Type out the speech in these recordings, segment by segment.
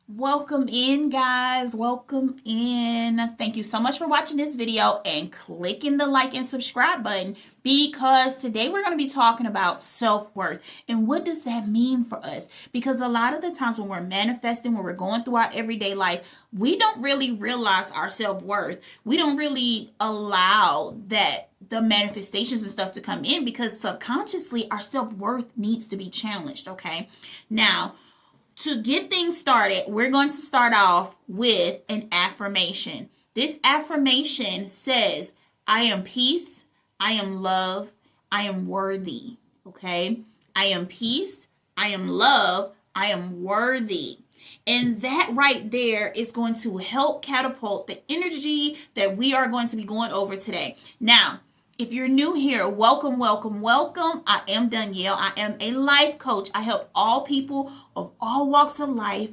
Welcome in, guys. Welcome in. Thank you so much for watching this video and clicking the like and subscribe button, because today we're going to be talking about self-worth and what does that mean for us? Because a lot of the times when we're manifesting, when we're going through our everyday life, we don't really realize our self-worth. We don't really allow that the manifestations and stuff to come in because subconsciously our self-worth needs to be challenged, okay? Now, to get things started, we're going to start off with an affirmation. This affirmation says, I am peace, I am love, I am worthy. Okay? I am peace, I am love, I am worthy. And that right there is going to help catapult the energy that we are going to be going over today. Now, if you're new here, welcome, welcome, welcome. I am Danielle. I am a life coach. I help all people of all walks of life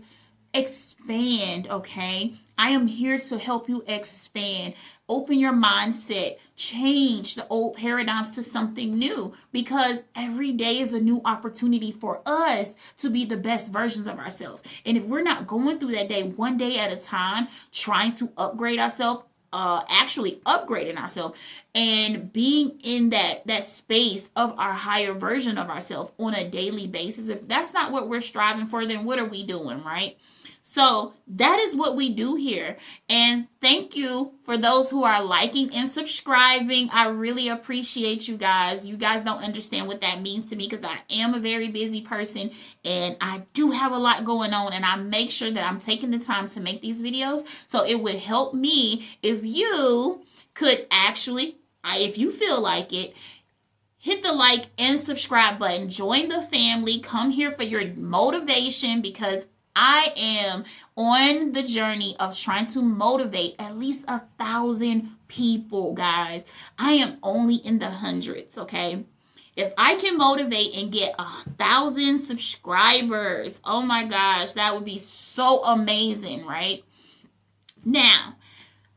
expand, okay? I am here to help you expand, open your mindset, change the old paradigms to something new, because every day is a new opportunity for us to be the best versions of ourselves. And if we're not going through that day one day at a time, trying to upgrade ourselves, actually upgrading ourselves and being in that space of our higher version of ourselves on a daily basis, if that's not what we're striving for, then what are we doing, right? So that is what we do here. And thank you for those who are liking and subscribing. I really appreciate you guys. You guys don't understand what that means to me, because I am a very busy person and I do have a lot going on, and I make sure that I'm taking the time to make these videos. So it would help me if you could actually, if you feel like it, hit the like and subscribe button. Join the family. Come here for your motivation, because I am on the journey of trying to motivate at least 1,000 people, guys. I am only in the hundreds, okay? If I can motivate and get 1,000 subscribers, oh my gosh, that would be so amazing, right? Now,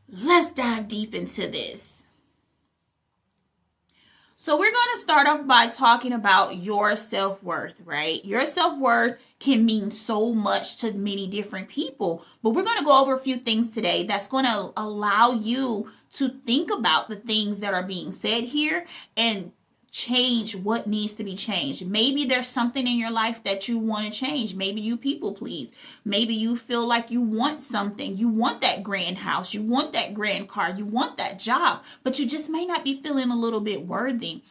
let's dive deep into this. So we're going to start off by talking about your self-worth, right? Your self-worth can mean so much to many different people, but we're going to go over a few things today that's going to allow you to think about the things that are being said here and change what needs to be changed. Maybe there's something in your life that you want to change. Maybe you people please. Maybe you feel like you want something. You want that grand house. You want that grand car. You want that job, but you just may not be feeling a little bit worthy.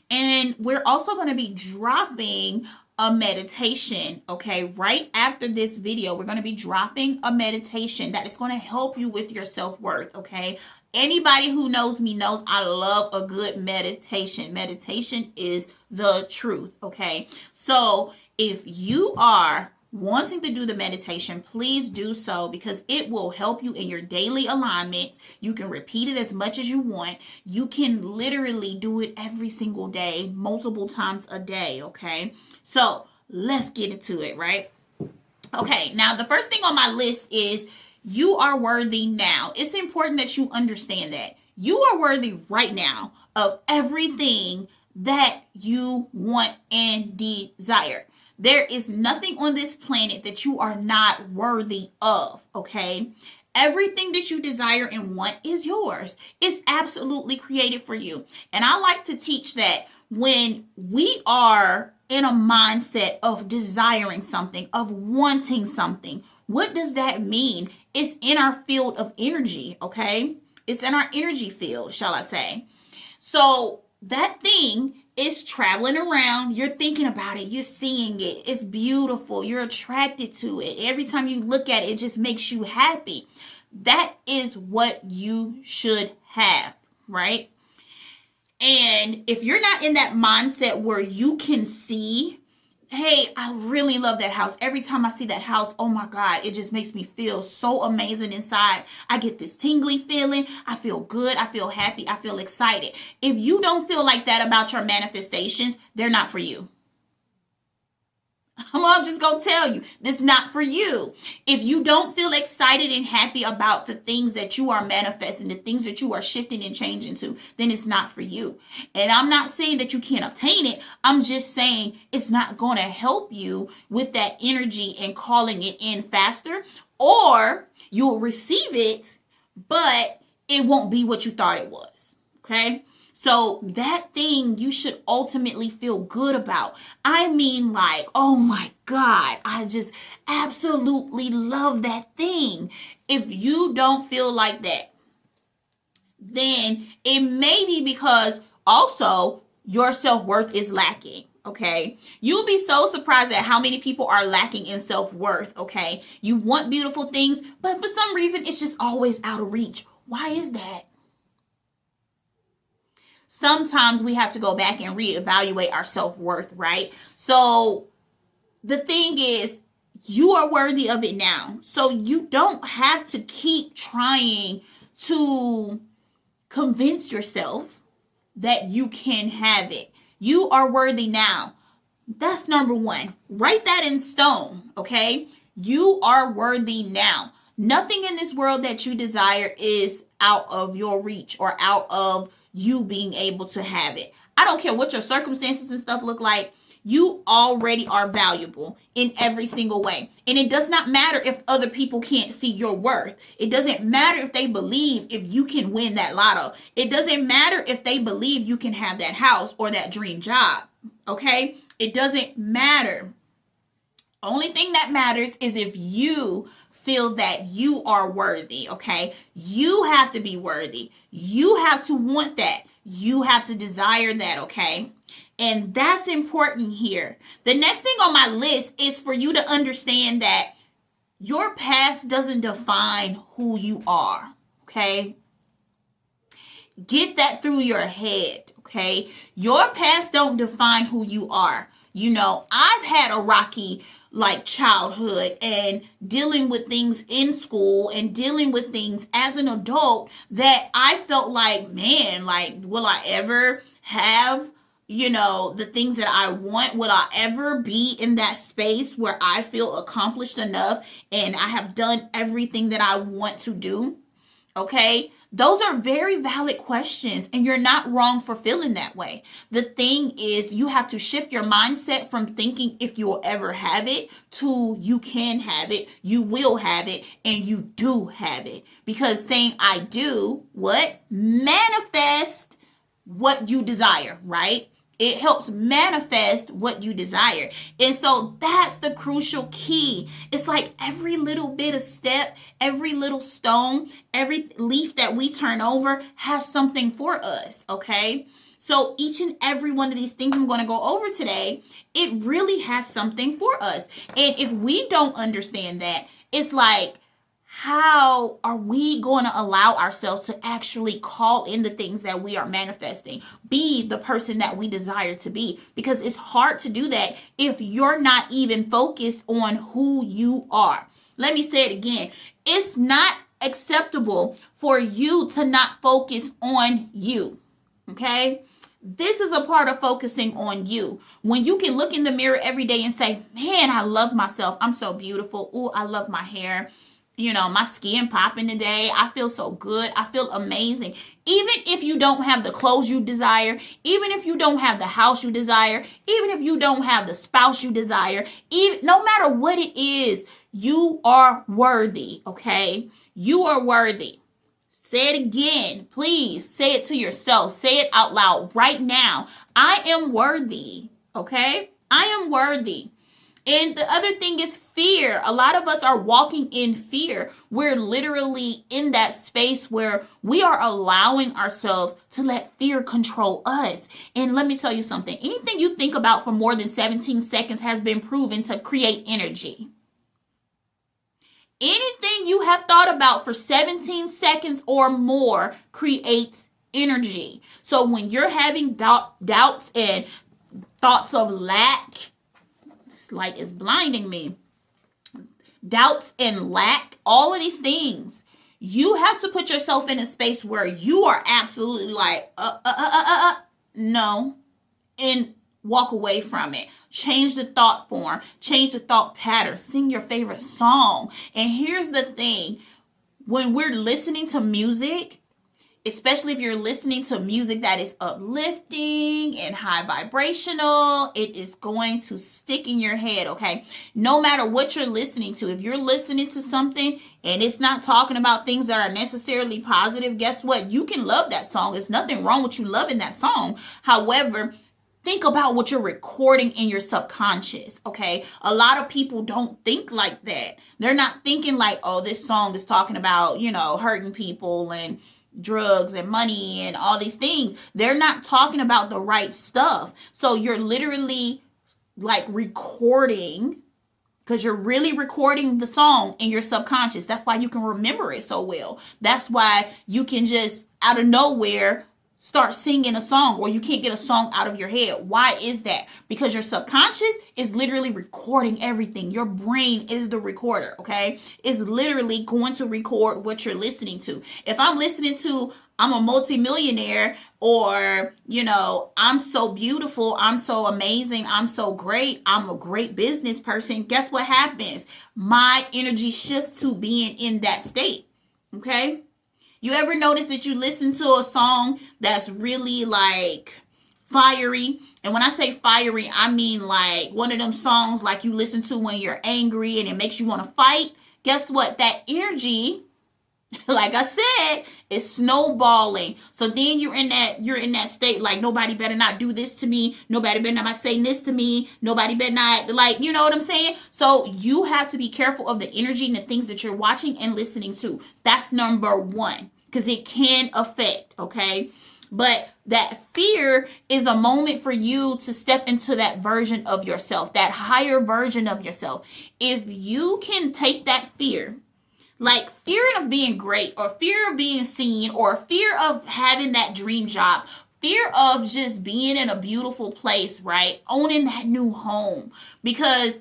And we're also going to be dropping a meditation, okay? Right after this video, we're going to be dropping a meditation that is going to help you with your self-worth, okay? Anybody who knows me knows I love a good meditation. Meditation is the truth, okay? So if you are wanting to do the meditation, please do so, because it will help you in your daily alignment. You can repeat it as much as you want. You can literally do it every single day, multiple times a day, okay? So let's get into it, right? Okay, now the first thing on my list is you are worthy now. It's important that you understand that. You are worthy right now of everything that you want and desire. There is nothing on this planet that you are not worthy of, okay? Everything that you desire and want is yours. It's absolutely created for you. And I like to teach that when we are in a mindset of desiring something, of wanting something, what does that mean? It's in our field of energy, okay? It's in our energy field, shall I say. So that thing is traveling around. You're thinking about it. You're seeing it. It's beautiful. You're attracted to it. Every time you look at it, it just makes you happy. That is what you should have, right? And if you're not in that mindset where you can see, hey, I really love that house. Every time I see that house, oh my God, it just makes me feel so amazing inside. I get this tingly feeling. I feel good. I feel happy. I feel excited. If you don't feel like that about your manifestations, they're not for you. I'm just going to tell you, this is not for you. If you don't feel excited and happy about the things that you are manifesting, the things that you are shifting and changing to, then it's not for you. And I'm not saying that you can't obtain it. I'm just saying it's not going to help you with that energy and calling it in faster, or you'll receive it, but it won't be what you thought it was. Okay? So that thing you should ultimately feel good about. I mean, like, oh my God, I just absolutely love that thing. If you don't feel like that, then it may be because also your self-worth is lacking. Okay, you'll be so surprised at how many people are lacking in self-worth. Okay, you want beautiful things, but for some reason it's just always out of reach. Why is that? Sometimes we have to go back and reevaluate our self-worth, right? So the thing is, you are worthy of it now. So you don't have to keep trying to convince yourself that you can have it. You are worthy now. That's number one. Write that in stone, okay? You are worthy now. Nothing in this world that you desire is out of your reach or out of you being able to have it. I don't care what your circumstances and stuff look like. You already are valuable in every single way. And it does not matter if other people can't see your worth. It doesn't matter if they believe if you can win that lotto. It doesn't matter if they believe you can have that house or that dream job. Okay? It doesn't matter. Only thing that matters is if you feel that you are worthy, okay? You have to be worthy. You have to want that. You have to desire that, okay? And that's important here. The next thing on my list is for you to understand that your past doesn't define who you are, okay? Get that through your head, okay? Your past don't define who you are. You know, I've had a rocky childhood and dealing with things in school and dealing with things as an adult that I felt like, man, will I ever have, the things that I want? Will I ever be in that space where I feel accomplished enough and I have done everything that I want to do? Okay? Those are very valid questions, and you're not wrong for feeling that way. The thing is, you have to shift your mindset from thinking if you'll ever have it to you can have it, you will have it, and you do have it. Because saying I do, what? Manifest what you desire, right? It helps manifest what you desire. And so that's the crucial key. It's like every little bit of step, every little stone, every leaf that we turn over has something for us, okay? So each and every one of these things I'm going to go over today, it really has something for us. And if we don't understand that, it's like, how are we going to allow ourselves to actually call in the things that we are manifesting? Be the person that we desire to be. Because it's hard to do that if you're not even focused on who you are. Let me say it again. It's not acceptable for you to not focus on you. Okay? This is a part of focusing on you. When you can look in the mirror every day and say, man, I love myself. I'm so beautiful. Oh, I love my hair. My skin popping today. I feel so good. I feel amazing. Even if you don't have the clothes you desire, even if you don't have the house you desire, even if you don't have the spouse you desire, no matter what it is, you are worthy, okay? You are worthy. Say it again. Please say it to yourself. Say it out loud right now. I am worthy, okay? I am worthy. And the other thing is fear. A lot of us are walking in fear. We're literally in that space where we are allowing ourselves to let fear control us. And let me tell you something. Anything you think about for more than 17 seconds has been proven to create energy. Anything you have thought about for 17 seconds or more creates energy. So when you're having doubts and thoughts of lack, it's blinding me. Doubts and lack, all of these things. You have to put yourself in a space where you are absolutely no. And walk away from it. Change the thought form, change the thought pattern, sing your favorite song. And here's the thing, when we're listening to music, especially if you're listening to music that is uplifting and high vibrational, it is going to stick in your head, okay? No matter what you're listening to, if you're listening to something and it's not talking about things that are necessarily positive, guess what? You can love that song. There's nothing wrong with you loving that song. However, think about what you're recording in your subconscious, okay? A lot of people don't think like that. They're not thinking like, oh, this song is talking about, hurting people and drugs and money and all these things. They're not talking about the right stuff. So you're literally like recording, because you're really recording the song in your subconscious. That's why you can remember it so well. That's why you can just out of nowhere start singing a song, or you can't get a song out of your head. Why is that? Because your subconscious is literally recording everything. Your brain is the recorder, okay? It's literally going to record what you're listening to. If I'm listening to, I'm a multimillionaire, or, I'm so beautiful, I'm so amazing, I'm so great, I'm a great business person, guess what happens? My energy shifts to being in that state, okay? You ever notice that you listen to a song that's really like fiery? And when I say fiery, I mean like one of them songs like you listen to when you're angry and it makes you want to fight. Guess what? That energy, like I said, is snowballing. So then you're in that state like, nobody better not do this to me. Nobody better not say this to me. Nobody better not, like, you know what I'm saying? So you have to be careful of the energy and the things that you're watching and listening to. That's number one, because it can affect, okay? But that fear is a moment for you to step into that version of yourself, that higher version of yourself. If you can take that fear, like fear of being great, or fear of being seen, or fear of having that dream job, fear of just being in a beautiful place, right? Owning that new home. Because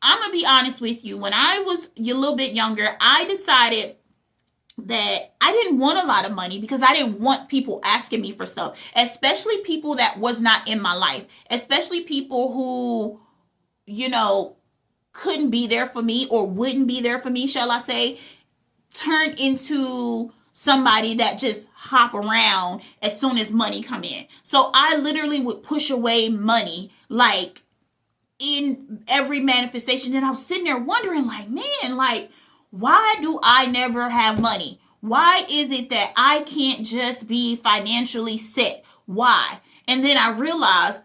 I'm going to be honest with you, when I was a little bit younger, I decided that I didn't want a lot of money because I didn't want people asking me for stuff, especially people that was not in my life, especially people who, couldn't be there for me, or wouldn't be there for me, shall I say, turn into somebody that just hop around as soon as money come in. So I literally would push away money, like in every manifestation. And I was sitting there wondering, like, man, like, why do I never have money? Why is it that I can't just be financially set? Why? And then I realized,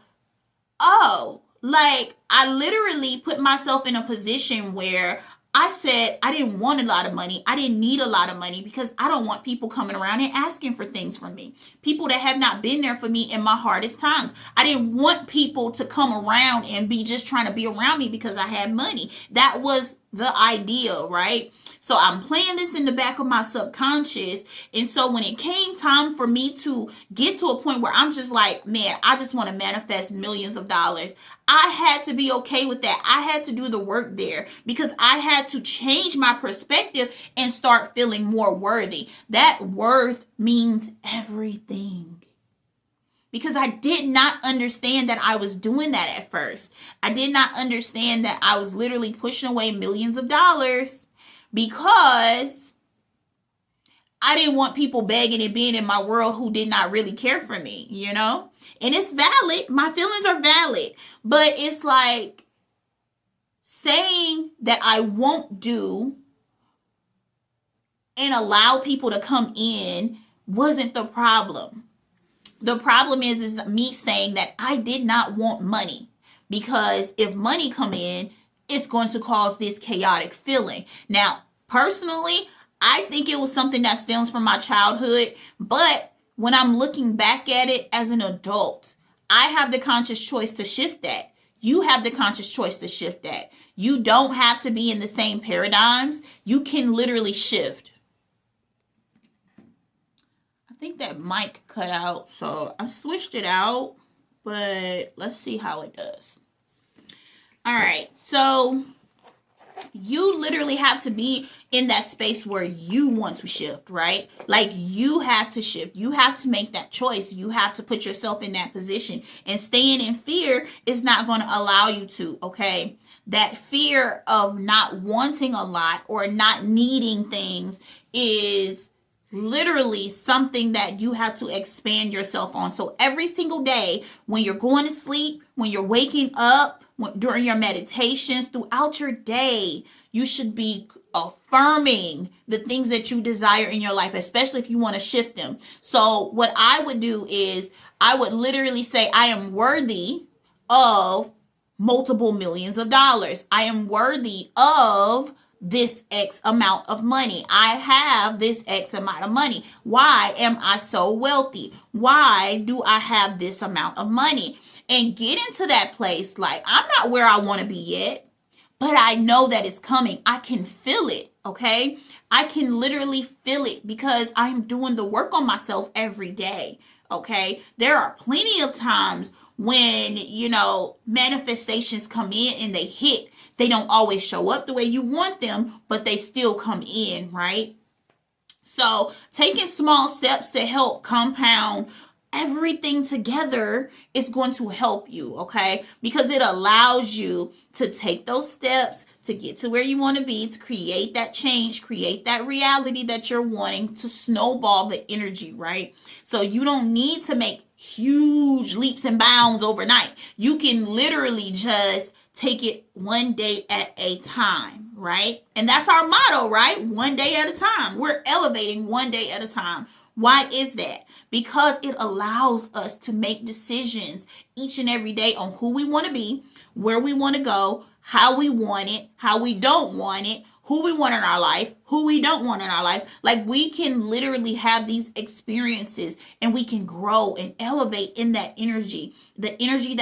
like, I literally put myself in a position where I said I didn't want a lot of money. I didn't need a lot of money because I don't want people coming around and asking for things from me. People that have not been there for me in my hardest times. I didn't want people to come around and be just trying to be around me because I had money. That was the idea, right? So I'm playing this in the back of my subconscious. And so when it came time for me to get to a point where I'm just like, man, I just want to manifest millions of dollars, I had to be okay with that. I had to do the work there because I had to change my perspective and start feeling more worthy. That worth means everything. Because I did not understand that I was doing that at first. I did not understand that I was literally pushing away millions of dollars because I didn't want people begging and being in my world who did not really care for me, And it's valid. My feelings are valid. But it's like saying that I won't do and allow people to come in wasn't the problem. The problem is me saying that I did not want money, because if money come in, it's going to cause this chaotic feeling. Now, personally, I think it was something that stems from my childhood, but when I'm looking back at it as an adult, I have the conscious choice to shift that. You have the conscious choice to shift that. You don't have to be in the same paradigms. You can literally shift. I think that mic cut out, so I switched it out, but let's see how it does. All right, so You literally have to be in that space where you want to shift, right? Like you have to shift. You have to make that choice. You have to put yourself in that position. And staying in fear is not going to allow you to, okay? That fear of not wanting a lot or not needing things is literally something that you have to expand yourself on. So every single day when you're going to sleep, when you're waking up, during your meditations, throughout your day, you should be affirming the things that you desire in your life, especially if you want to shift them. So what I would do is I would literally say, I am worthy of multiple millions of dollars. I am worthy of this X amount of money. I have this X amount of money. Why am I so wealthy? Why do I have this amount of money? And get into that place like, I'm not where I want to be yet, but I know that it's coming. I can feel it, okay? I can literally feel it because I'm doing the work on myself every day, okay? There are plenty of times when, manifestations come in and they hit. They don't always show up the way you want them, but they still come in, right? So taking small steps to help compound everything together is going to help you, okay? Because it allows you to take those steps to get to where you want to be, to create that change, create that reality that you're wanting, to snowball the energy, right? So you don't need to make huge leaps and bounds overnight. You can literally just take it one day at a time, right? And that's our motto, right? One day at a time. We're elevating one day at a time. Why is that? Because it allows us to make decisions each and every day on who we want to be, where we want to go, how we want it, how we don't want it, who we want in our life, who we don't want in our life. Like we can literally have these experiences and we can grow and elevate in that energy. The energy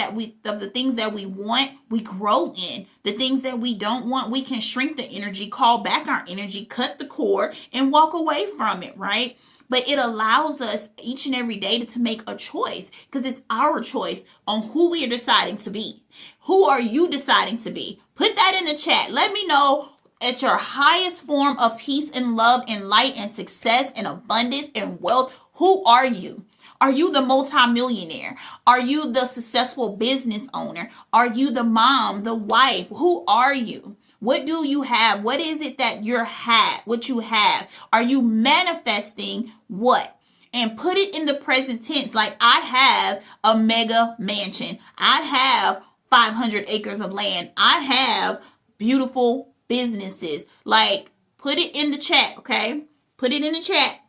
of the things that we want, we grow in. The things that we don't want, we can shrink the energy, call back our energy, cut the cord and walk away from it, right? But it allows us each and every day to make a choice because it's our choice on who we are deciding to be. Who are you deciding to be? Put that in the chat. Let me know at your highest form of peace and love and light and success and abundance and wealth. Who are you? Are you the multimillionaire? Are you the successful business owner? Are you the mom, the wife? Who are you? What do you have? What is it that what you have? Are you manifesting what? And put it in the present tense. Like I have a mega mansion. I have 500 acres of land. I have beautiful businesses. Like put it in the chat, okay? Put it in the chat.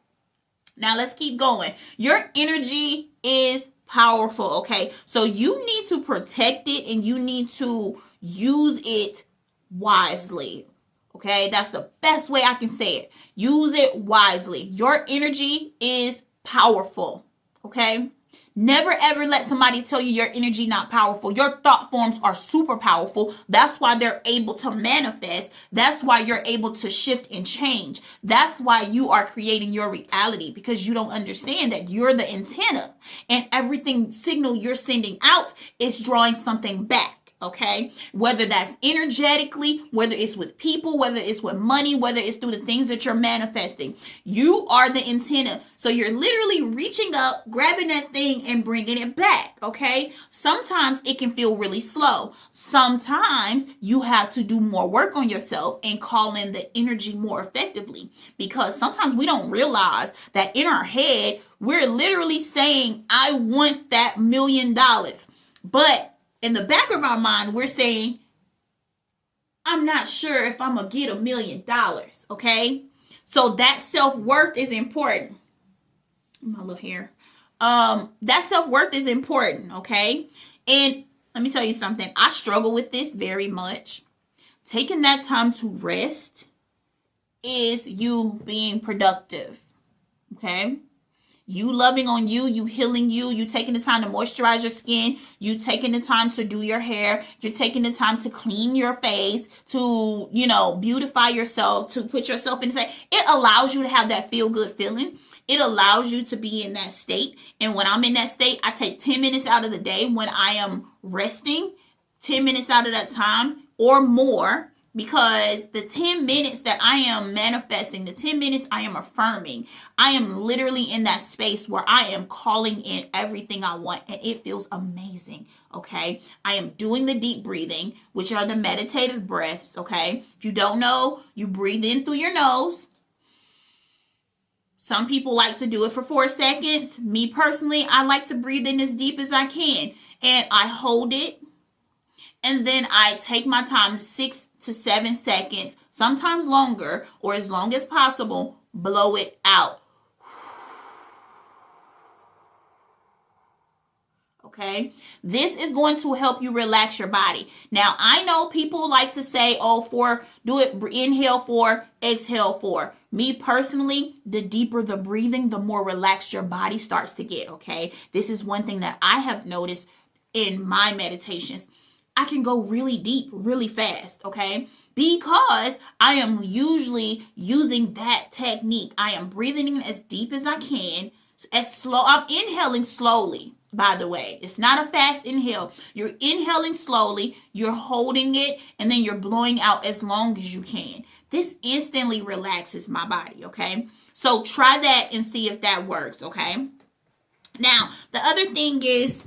Now let's keep going. Your energy is powerful, okay? So you need to protect it and you need to use it wisely. Okay, that's the best way I can say it. Use it wisely. Your energy is powerful. Okay, never ever let somebody tell you your energy not powerful. Your thought forms are super powerful. That's why they're able to manifest. That's why you're able to shift and change. That's why you are creating your reality, because you don't understand that you're the antenna and everything signal you're sending out is drawing something back. Okay, whether that's energetically, whether it's with people, whether it's with money, whether it's through the things that you're manifesting, you are the antenna. So you're literally reaching up, grabbing that thing and bringing it back. Okay, sometimes it can feel really slow. Sometimes you have to do more work on yourself and call in the energy more effectively, because sometimes we don't realize that in our head, we're literally saying, I want that $1 million. But in the back of our mind, we're saying, I'm not sure if I'm going to get $1 million. Okay. So that self-worth is important. My little hair. That self-worth is important. Okay. And let me tell you something. I struggle with this very much. Taking that time to rest is you being productive. Okay. You loving on you, you healing you taking the time to moisturize your skin, you taking the time to do your hair, you're taking the time to clean your face, to, beautify yourself, to put yourself in state. It allows you to have that feel good feeling. It allows you to be in that state. And when I'm in that state, I take 10 minutes out of the day when I am resting, 10 minutes out of that time or more Because the 10 minutes that I am manifesting, the 10 minutes I am affirming, I am literally in that space where I am calling in everything I want, and it feels amazing, okay? I am doing the deep breathing, which are the meditative breaths, okay? If you don't know, you breathe in through your nose. Some people like to do it for 4 seconds. Me personally, I like to breathe in as deep as I can, and I hold it. And then I take my time, 6 to 7 seconds, sometimes longer or as long as possible, blow it out. Okay, this is going to help you relax your body. Now, I know people like to say, do it, inhale 4, exhale 4. Me personally, the deeper the breathing, the more relaxed your body starts to get, okay? This is one thing that I have noticed in my meditations. I can go really deep, really fast, okay? Because I am usually using that technique. I am breathing in as deep as I can, as slow. I'm inhaling slowly, by the way. It's not a fast inhale. You're inhaling slowly, you're holding it, and then you're blowing out as long as you can. This instantly relaxes my body, okay? So try that and see if that works, okay? Now, the other thing is,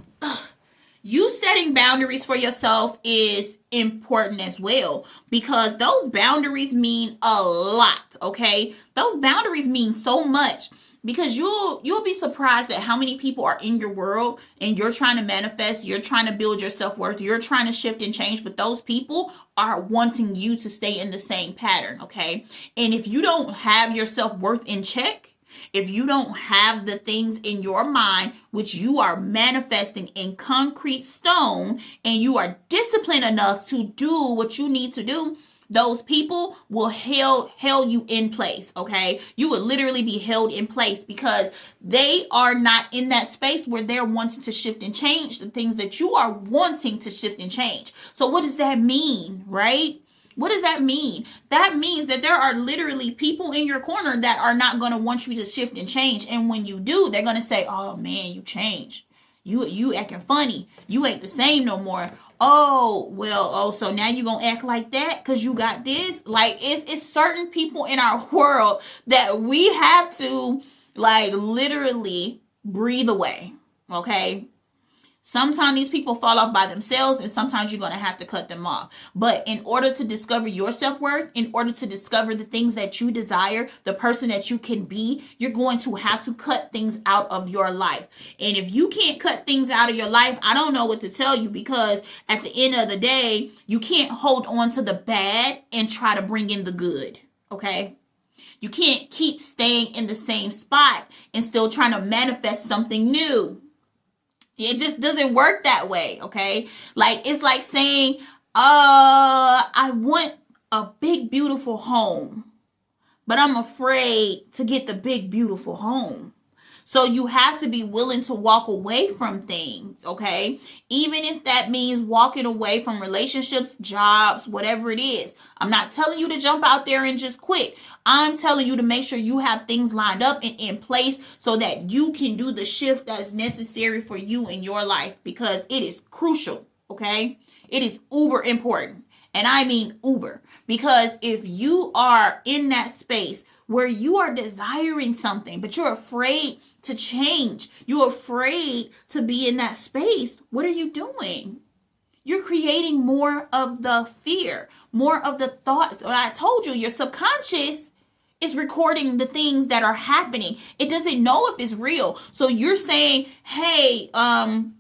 you setting boundaries for yourself is important as well, because those boundaries mean a lot, okay? Those boundaries mean so much, because you'll be surprised at how many people are in your world and you're trying to manifest, you're trying to build your self-worth, you're trying to shift and change, but those people are wanting you to stay in the same pattern, okay? And if you don't have your self-worth in check, if you don't have the things in your mind which you are manifesting in concrete stone, and you are disciplined enough to do what you need to do, those people will held you in place, okay? You would literally be held in place because they are not in that space where they're wanting to shift and change the things that you are wanting to shift and change. So what does that mean, right? What does that mean? That means that there are literally people in your corner that are not going to want you to shift and change. And when you do, they're going to say, oh man, you changed. You acting funny. You ain't the same no more. So now you gonna act like that because you got this? Like, it's certain people in our world that we have to, like, literally breathe away, okay? Sometimes these people fall off by themselves, and sometimes you're going to have to cut them off. But in order to discover your self-worth, in order to discover the things that you desire, the person that you can be, you're going to have to cut things out of your life. And if you can't cut things out of your life, I don't know what to tell you, because at the end of the day, you can't hold on to the bad and try to bring in the good, okay? You can't keep staying in the same spot and still trying to manifest something new. It just doesn't work that way, okay? Like, it's like saying, I want a big, beautiful home, but I'm afraid to get the big, beautiful home. So you have to be willing to walk away from things, okay? Even if that means walking away from relationships, jobs, whatever it is. I'm not telling you to jump out there and just quit. I'm telling you to make sure you have things lined up and in place so that you can do the shift that's necessary for you in your life, because it is crucial, okay? It is uber important. And I mean uber, because if you are in that space where you are desiring something, but you're afraid to change, you're afraid to be in that space, what are you doing? You're creating more of the fear, more of the thoughts. What I told you, your subconscious is recording the things that are happening. It doesn't know if it's real. So you're saying, hey, why am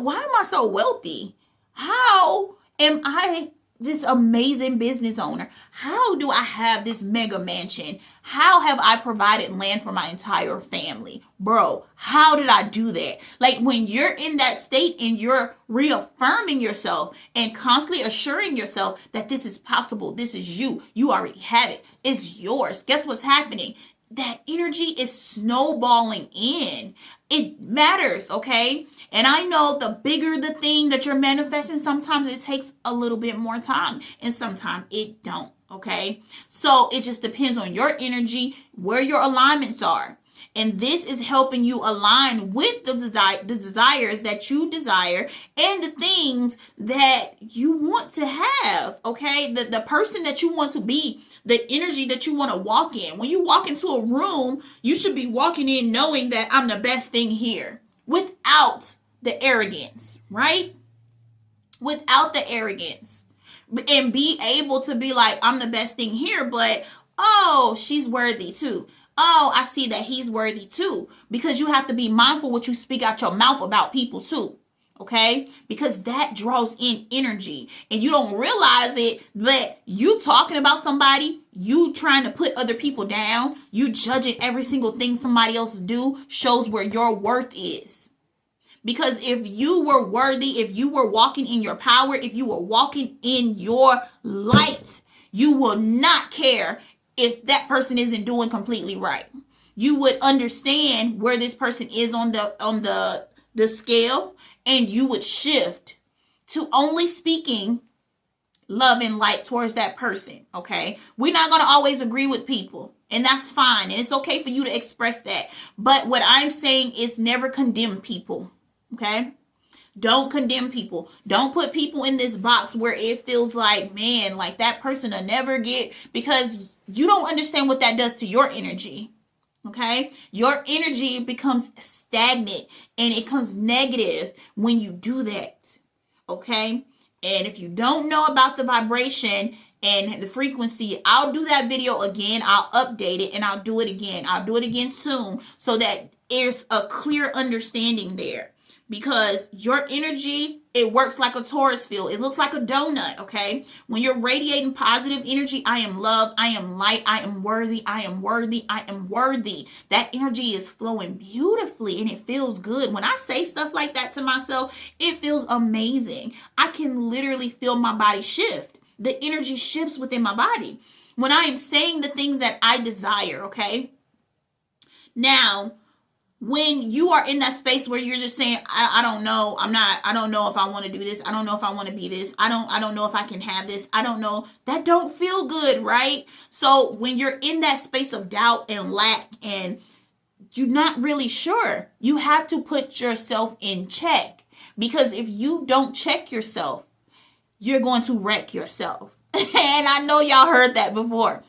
I so wealthy? How am I this amazing business owner? How do I have this mega mansion? How have I provided land for my entire family? Bro, how did I do that? Like, when you're in that state and you're reaffirming yourself and constantly assuring yourself that this is possible, this is you already have it, it's yours. Guess what's happening? That energy is snowballing in. It matters, okay? And I know the bigger the thing that you're manifesting, sometimes it takes a little bit more time and sometimes it don't, okay? So it just depends on your energy, where your alignments are. And this is helping you align with the desires that you desire and the things that you want to have, okay? The person that you want to be, the energy that you want to walk in. When you walk into a room, you should be walking in knowing that I'm the best thing here without the arrogance, right? Without the arrogance. And be able to be like, I'm the best thing here, but oh, she's worthy too. Oh, I see that he's worthy too. Because you have to be mindful what you speak out your mouth about people too. Okay? Because that draws in energy. And you don't realize it, but you talking about somebody, you trying to put other people down, you judging every single thing somebody else do shows where your worth is. Because if you were worthy, if you were walking in your power, if you were walking in your light, you will not care if that person isn't doing completely right. You would understand where this person is on the scale, and you would shift to only speaking love and light towards that person, okay? We're not going to always agree with people, and that's fine, and it's okay for you to express that. But what I'm saying is never condemn people. Okay? Don't condemn people. Don't put people in this box where it feels like, man, like that person will never get, because you don't understand what that does to your energy. Okay? Your energy becomes stagnant and it becomes negative when you do that. Okay? And if you don't know about the vibration and the frequency, I'll do that video again. I'll update it and I'll do it again. I'll do it again soon so that there's a clear understanding there. Because your energy, it works like a torus field. It looks like a donut, okay? When you're radiating positive energy, I am love, I am light, I am worthy, I am worthy, I am worthy. That energy is flowing beautifully and it feels good. When I say stuff like that to myself, it feels amazing. I can literally feel my body shift. The energy shifts within my body when I am saying the things that I desire, okay? Now, when you are in that space where you're just saying, I don't know, I don't know if I want to do this. I don't know if I want to be this. I don't know if I can have this. I don't know. That don't feel good, right? So when you're in that space of doubt and lack and you're not really sure, you have to put yourself in check. Because if you don't check yourself, you're going to wreck yourself. And I know y'all heard that before.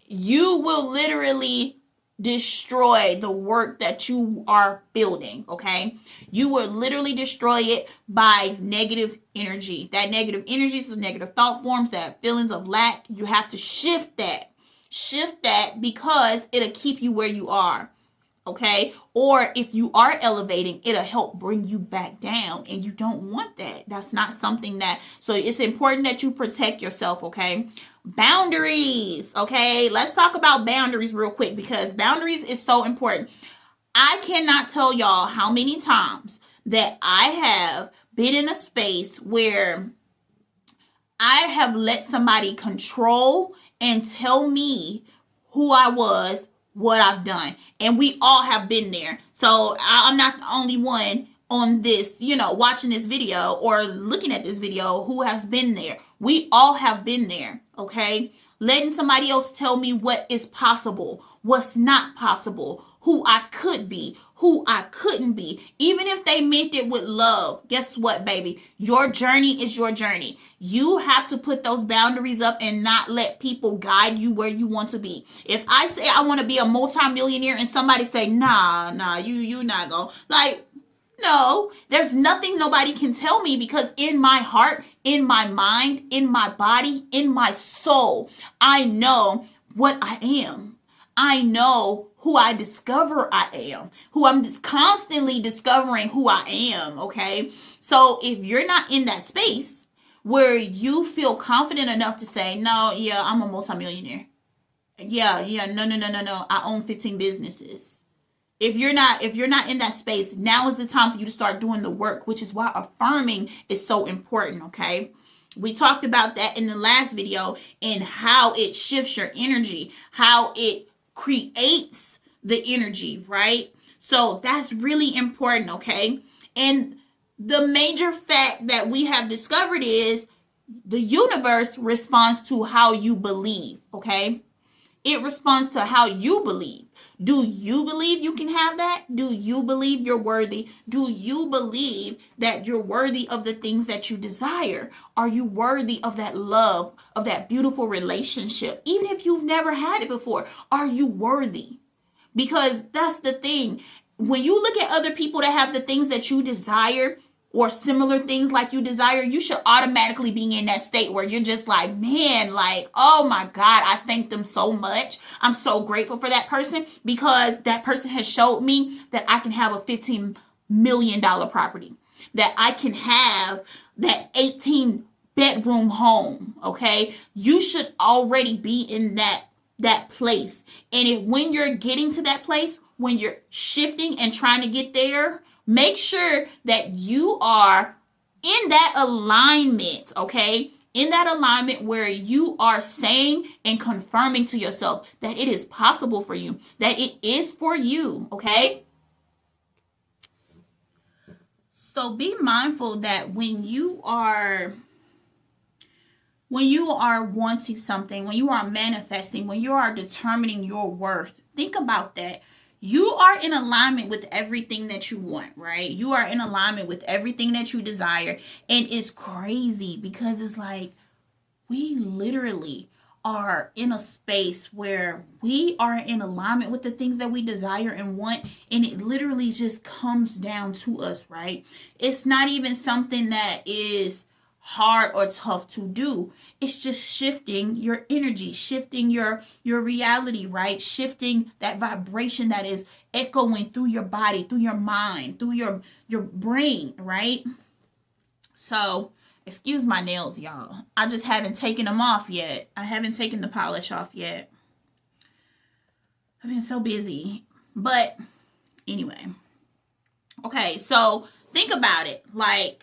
You will literally destroy the work that you are building, okay? You will literally destroy it by negative energy. That negative energy is negative thought forms, that feelings of lack. You have to shift that. Shift that because it'll keep you where you are, okay? Or if you are elevating, it'll help bring you back down, and you don't want that. That's not something that, so it's important that you protect yourself, okay? Boundaries, okay? Let's talk about boundaries real quick because boundaries is so important. I cannot tell y'all how many times that I have been in a space where I have let somebody control and tell me who I was, what I've done. And we all have been there. So I'm not the only one on this, watching this video or looking at this video who has been there. We all have been there, okay? Letting somebody else tell me what is possible, what's not possible, who I could be, who I couldn't be. Even if they meant it with love, guess what, baby? Your journey is your journey. You have to put those boundaries up and not let people guide you where you want to be. If I say I want to be a multimillionaire and somebody say, nah, you not going, like, no, there's nothing nobody can tell me, because in my heart, in my mind, in my body, in my soul, I know what I am. I know who I discover I am, who I'm just constantly discovering who I am, okay? So if you're not in that space where you feel confident enough to say, no, yeah, I'm a multimillionaire. Yeah, no, I own 15 businesses. If you're not in that space, now is the time for you to start doing the work, which is why affirming is so important, okay? We talked about that in the last video and how it shifts your energy, how it creates the energy, right? So that's really important, okay? And the major fact that we have discovered is the universe responds to how you believe, okay? It responds to how you believe. Do you believe you can have that? Do you believe you're worthy? Do you believe that you're worthy of the things that you desire? Are you worthy of that love, of that beautiful relationship? Even if you've never had it before, are you worthy? Because that's the thing. When you look at other people that have the things that you desire, or similar things like you desire, you should automatically be in that state where you're just like, man, like, oh my God, I thank them so much. I'm so grateful for that person, because that person has showed me that I can have a $15 million property, that I can have that 18-bedroom home. Okay. You should already be in that place. And when you're getting to that place, when you're shifting and trying to get there, make sure that you are in that alignment, okay? In that alignment where you are saying and confirming to yourself that it is possible for you, that it is for you, okay? So be mindful that when you are wanting something, when you are manifesting, when you are determining your worth, think about that. You are in alignment with everything that you want, right? You are in alignment with everything that you desire. And it's crazy because it's like we literally are in a space where we are in alignment with the things that we desire and want. And it literally just comes down to us, right? It's not even something that is hard or tough to do. It's just shifting your energy, shifting your reality, right? Shifting that vibration that is echoing through your body, through your mind, through your brain, right? So, excuse my nails, y'all. I just haven't taken them off yet. I haven't taken the polish off yet. I've been so busy. But anyway. Okay, so think about it. Like,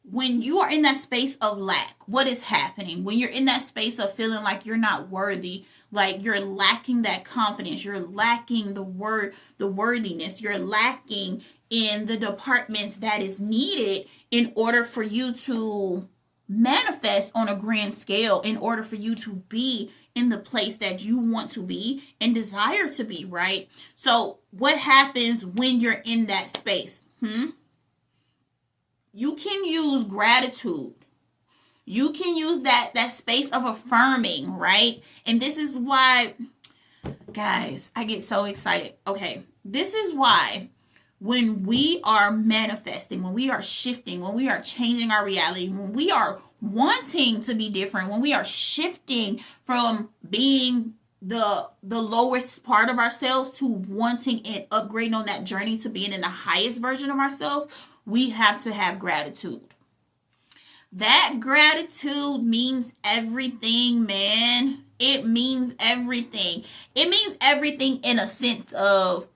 when you are in that space of lack, what is happening? When you're in that space of feeling like you're not worthy, like you're lacking that confidence, you're lacking the worthiness, you're lacking in the departments that is needed in order for you to manifest on a grand scale, in order for you to be in the place that you want to be and desire to be, right? So what happens when you're in that space? You can use gratitude. You can use that space of affirming, right? And this is why, guys, I get so excited. Okay, this is why when we are manifesting, when we are shifting, when we are changing our reality, when we are wanting to be different, when we are shifting from being the lowest part of ourselves to wanting and upgrading on that journey to being in the highest version of ourselves, we have to have gratitude. That gratitude means everything, man. It means everything. It means everything in a sense of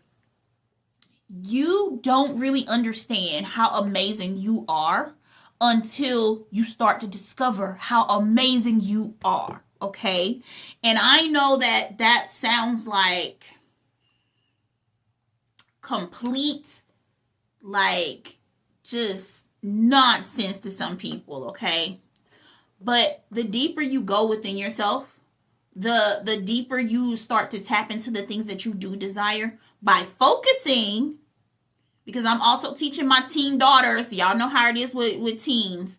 you don't really understand how amazing you are until you start to discover how amazing you are, okay? And I know that sounds like complete, like, just nonsense to some people, okay? But the deeper you go within yourself, the deeper you start to tap into the things that you do desire by focusing, because I'm also teaching my teen daughters, y'all know how it is with teens,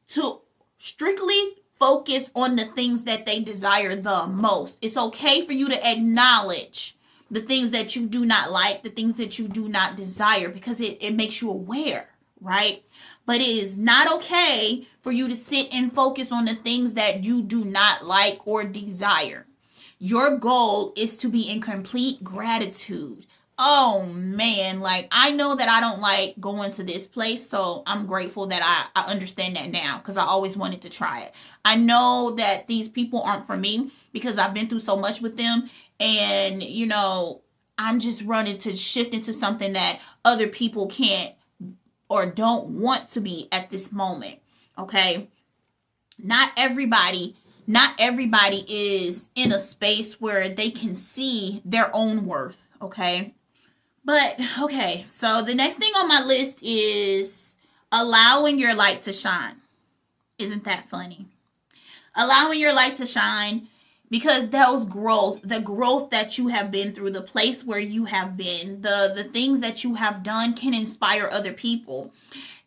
to strictly focus on the things that they desire the most. It's okay for you to acknowledge the things that you do not like, the things that you do not desire, because it makes you aware, right? But it is not okay for you to sit and focus on the things that you do not like or desire. Your goal is to be in complete gratitude. Oh man, like I know that I don't like going to this place, so I'm grateful that I understand that now, because I always wanted to try it. I know that these people aren't for me because I've been through so much with them, and you know, I'm just running to shift into something that other people can't or don't want to be at this moment. Okay, not everybody is in a space where they can see their own worth. Okay. But, okay, so the next thing on my list is allowing your light to shine. Isn't that funny? Allowing your light to shine, because those the growth that you have been through, the place where you have been, the things that you have done can inspire other people.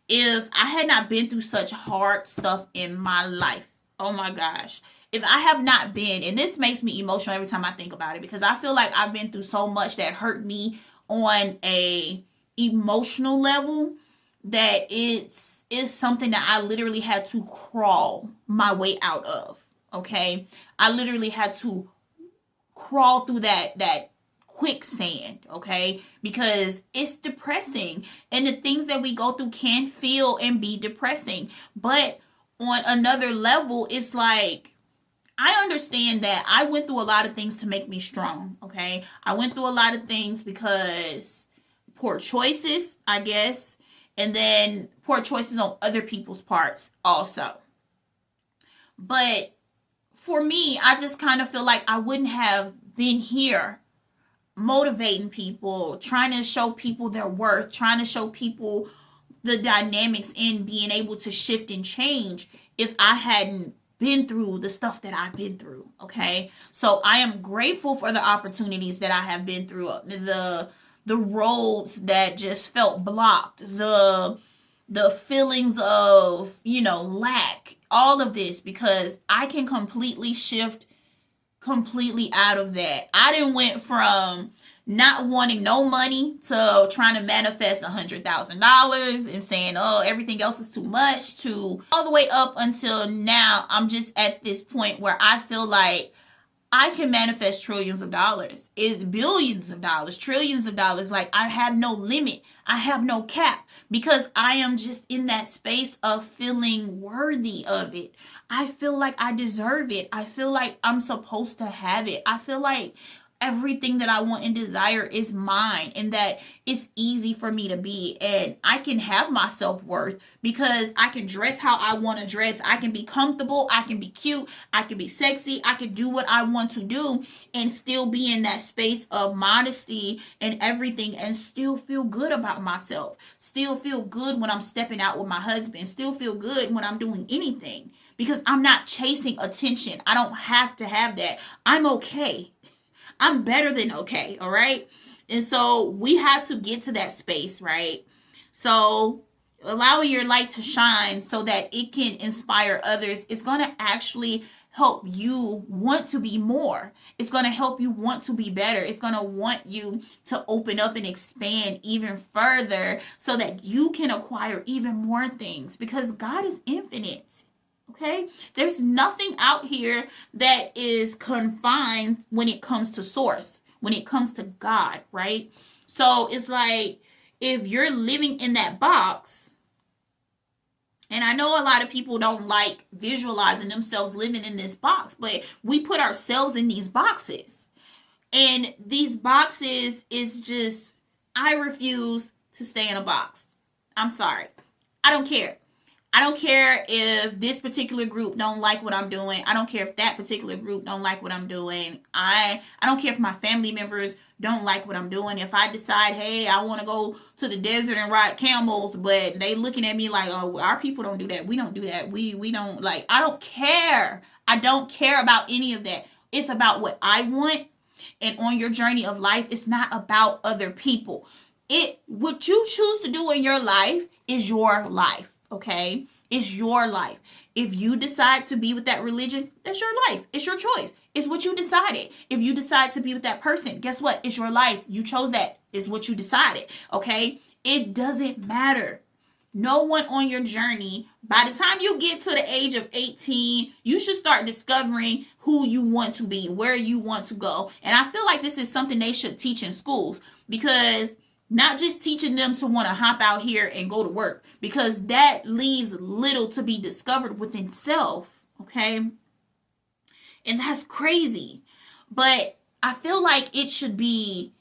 If I had not been through such hard stuff in my life, oh my gosh, if I have not been, and this makes me emotional every time I think about it, because I feel like I've been through so much that hurt me on a emotional level, that it's something that I literally had to crawl my way out of. Okay, I literally had to crawl through that quicksand, okay, because it's depressing, and the things that we go through can feel and be depressing. But on another level, it's like, I understand that I went through a lot of things to make me strong, okay? I went through a lot of things because poor choices, I guess, and then poor choices on other people's parts also. But for me, I just kind of feel like I wouldn't have been here motivating people, trying to show people their worth, trying to show people the dynamics in being able to shift and change, if I hadn't been through the stuff that I've been through, okay? So I am grateful for the opportunities that I have been through, the roads that just felt blocked, the feelings of, lack, all of this, because I can completely shift completely out of that. I done went from not wanting no money to trying to manifest $100,000 and saying, oh, everything else is too much, to all the way up until now. I'm just at this point where I feel like I can manifest trillions of dollars. It's billions of dollars, trillions of dollars. Like, I have no limit. I have no cap, because I am just in that space of feeling worthy of it. I feel like I deserve it. I feel like I'm supposed to have it. I feel like everything that I want and desire is mine, and that it's easy for me to be, and I can have my self-worth because I can dress how I want to dress. I can be comfortable. I can be cute. I can be sexy. I can do what I want to do and still be in that space of modesty and everything, and still feel good about myself. Still feel good when I'm stepping out with my husband. Still feel good when I'm doing anything, because I'm not chasing attention. I don't have to have that. I'm okay. I'm better than okay, all right? And so we have to get to that space, right? So allowing your light to shine so that it can inspire others is going to actually help you want to be more. It's going to help you want to be better. It's going to want you to open up and expand even further so that you can acquire even more things, because God is infinite. Okay, there's nothing out here that is confined when it comes to source, when it comes to God, right? So it's like, if you're living in that box, and I know a lot of people don't like visualizing themselves living in this box, but we put ourselves in these boxes. And these boxes is just, I refuse to stay in a box. I'm sorry. I don't care. I don't care if this particular group don't like what I'm doing. I don't care if that particular group don't like what I'm doing. I don't care if my family members don't like what I'm doing. If I decide, hey, I want to go to the desert and ride camels, but they looking at me like, oh, our people don't do that. We don't do that. We don't, like, I don't care. I don't care about any of that. It's about what I want. And on your journey of life, it's not about other people. What you choose to do in your life is your life. Okay, it's your life. If you decide to be with that religion, that's your life. It's your choice. It's what you decided. If you decide to be with that person, guess what? It's your life. You chose that. It's what you decided. Okay, it doesn't matter. No one on your journey, by the time you get to the age of 18, you should start discovering who you want to be, where you want to go. And I feel like this is something they should teach in schools, because not just teaching them to want to hop out here and go to work, because that leaves little to be discovered within self, okay? And that's crazy. But I feel like it should be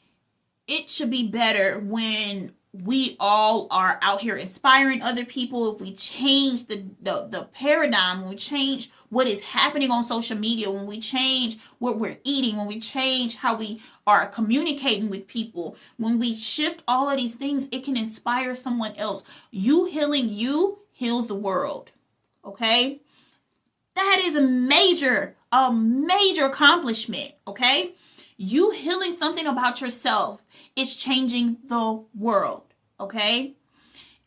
better when we all are out here inspiring other people. If we change the paradigm, when we change what is happening on social media, when we change what we're eating, when we change how we are communicating with people, when we shift all of these things, it can inspire someone else. You healing you heals the world. Okay? That is a major a major accomplishment, okay? You healing something about yourself is changing the world, okay?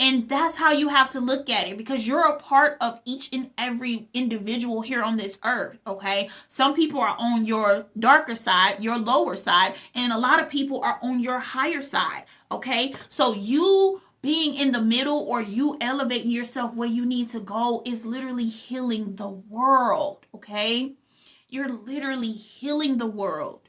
And that's how you have to look at it, because you're a part of each and every individual here on this earth, okay? Some people are on your darker side, your lower side, and a lot of people are on your higher side, okay? So you being in the middle, or you elevating yourself where you need to go, is literally healing the world, okay? You're literally healing the world.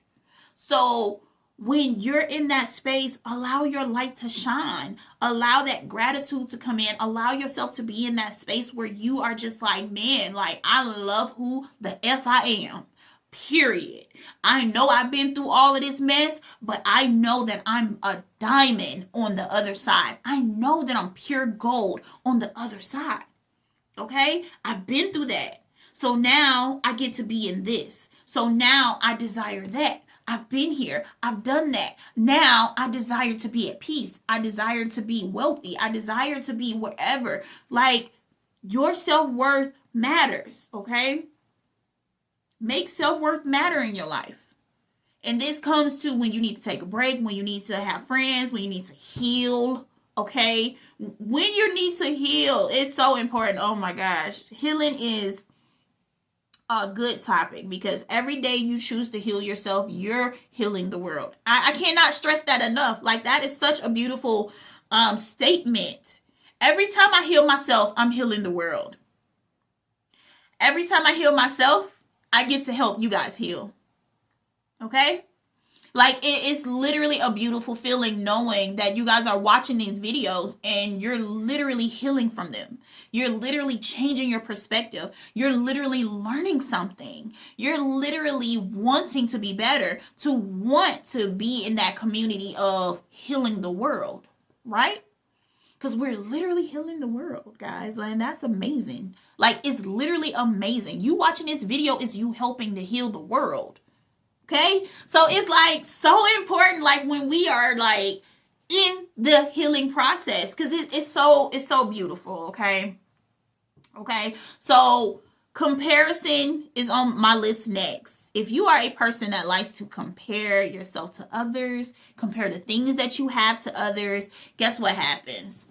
So when you're in that space, allow your light to shine. Allow that gratitude to come in. Allow yourself to be in that space where you are just like, man, like, I love who the F I am. Period. I know I've been through all of this mess, but I know that I'm a diamond on the other side. I know that I'm pure gold on the other side. Okay? I've been through that. So now I get to be in this. So now I desire that. I've been here. I've done that. Now I desire to be at peace. I desire to be wealthy. I desire to be wherever. Like, your self-worth matters, okay? Make self-worth matter in your life. And this comes to when you need to take a break, when you need to have friends, when you need to heal, okay? When you need to heal, it's so important. Oh my gosh. Healing is a good topic, because every day you choose to heal yourself, you're healing the world. I cannot stress that enough. Like, that is such a beautiful statement. Every time I heal myself, I'm healing the world. Every time I heal myself, I get to help you guys heal. Okay? Like, it's literally a beautiful feeling knowing that you guys are watching these videos and you're literally healing from them. You're literally changing your perspective. You're literally learning something. You're literally wanting to be better, to want to be in that community of healing the world, right? Because we're literally healing the world, guys. And that's amazing. Like, it's literally amazing. You watching this video is you helping to heal the world. Okay? So it's like so important, like, when we are like in the healing process, because it's so beautiful. Okay. So comparison is on my list next. If you are a person that likes to compare yourself to others, compare the things that you have to others, guess what happens?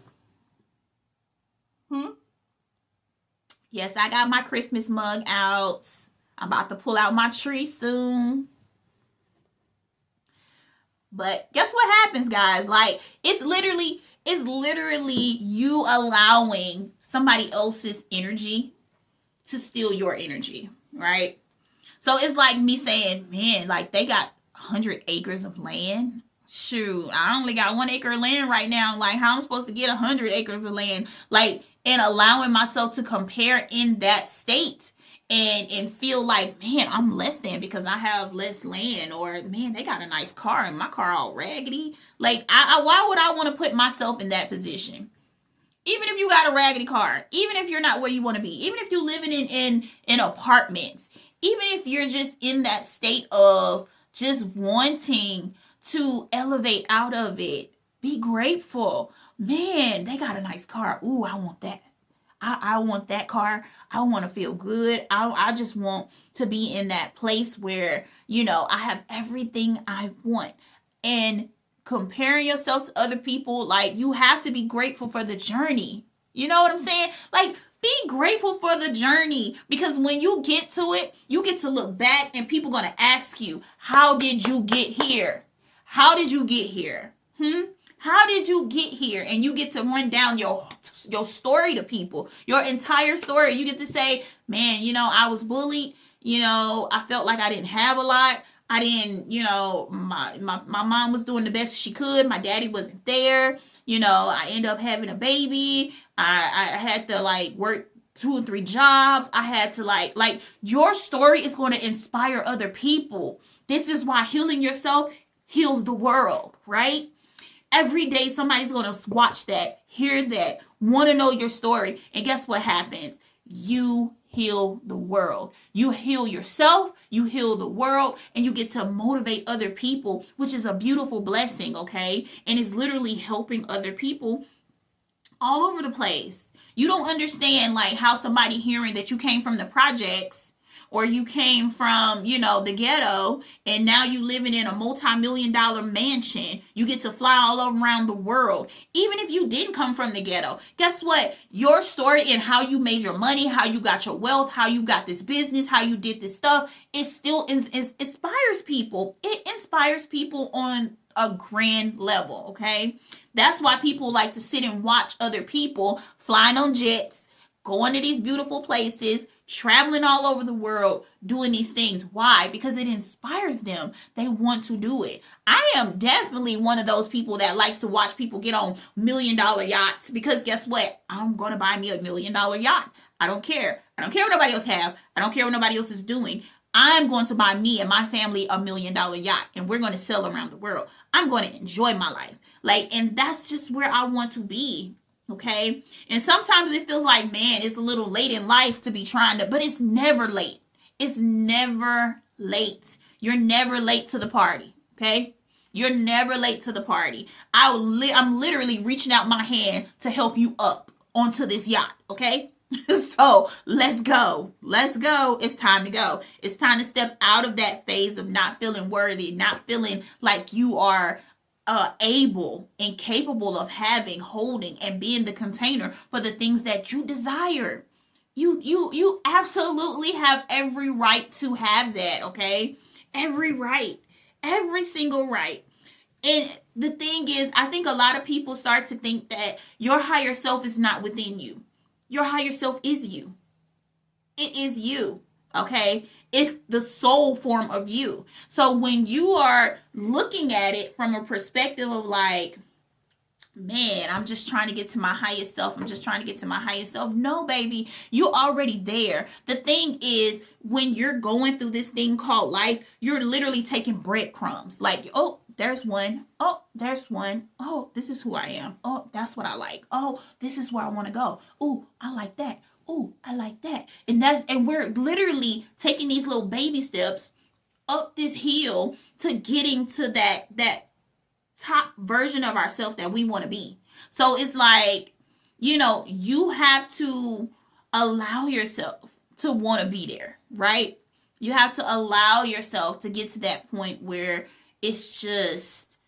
Yes, I got my Christmas mug out. I'm about to pull out my tree soon. But guess what happens, guys? Like, it's literally you allowing somebody else's energy to steal your energy, right? So it's like me saying, man, like, they got 100 acres of land. Shoot, I only got 1 acre of land right now. Like, how am I supposed to get 100 acres of land? Like, and allowing myself to compare in that state. And feel like, man, I'm less than because I have less land, or, man, they got a nice car and my car all raggedy. Like, why would I want to put myself in that position? Even if you got a raggedy car, even if you're not where you want to be, even if you're living in apartments, even if you're just in that state of just wanting to elevate out of it, be grateful. Man, they got a nice car. Ooh, I want that. I want that car. I want to feel good. I just want to be in that place where, you know, I have everything I want. And comparing yourself to other people, like, you have to be grateful for the journey. You know what I'm saying? Like, be grateful for the journey, because when you get to it, you get to look back and people are going to ask you, how did you get here? How did you get here? How did you get here? And you get to run down your story to people, your entire story. You get to say, man, you know, I was bullied. You know, I felt like I didn't have a lot. I didn't, you know, my mom was doing the best she could. My daddy wasn't there. You know, I ended up having a baby. I had to, like, work 2 and 3 jobs. I had to like your story is going to inspire other people. This is why healing yourself heals the world, right? Every day somebody's going to watch that, hear that, want to know your story. And guess what happens? You heal the world. You heal yourself, you heal the world, and you get to motivate other people, which is a beautiful blessing, okay? And it's literally helping other people all over the place. You don't understand, like, how somebody hearing that you came from the projects or you came from, the ghetto, and now you living in a multi-million-dollar mansion. You get to fly all around the world. Even if you didn't come from the ghetto, guess what? Your story and how you made your money, how you got your wealth, how you got this business, how you did this stuff, it still inspires people. It inspires people on a grand level, okay? That's why people like to sit and watch other people flying on jets, going to these beautiful places, traveling all over the world, doing these things. Why? Because it inspires them. They want to do it. I am definitely one of those people that likes to watch people get on $1 million yachts, because guess what? I'm going to buy me $1 million yacht. I don't care. I don't care what nobody else have. I don't care what nobody else is doing. I'm going to buy me and my family $1 million yacht, and we're going to sail around the world. I'm going to enjoy my life. And that's just where I want to be. Okay. And sometimes it feels like, man, it's a little late in life to be but it's never late. It's never late. You're never late to the party. Okay. You're never late to the party. I'm literally reaching out my hand to help you up onto this yacht. Okay. So let's go. Let's go. It's time to go. It's time to step out of that phase of not feeling worthy, not feeling like you are able and capable of having, holding, and being the container for the things that you desire. You absolutely have every right to have that, okay? Every right. Every single right. And the thing is, I think a lot of people start to think that your higher self is not within you. Your higher self is you. It is you, okay? It's the soul form of you. So when you are looking at it from a perspective of like, man, I'm just trying to get to my highest self. I'm just trying to get to my highest self. No, baby, you're already there. The thing is, when you're going through this thing called life, you're literally taking breadcrumbs. Like, oh, there's one. Oh, there's one. Oh, this is who I am. Oh, that's what I like. Oh, this is where I want to go. Oh, I like that. Oh, I like that. And we're literally taking these little baby steps up this hill to getting to that top version of ourselves that we want to be. So it's like, you have to allow yourself to want to be there, right? You have to allow yourself to get to that point where it's just,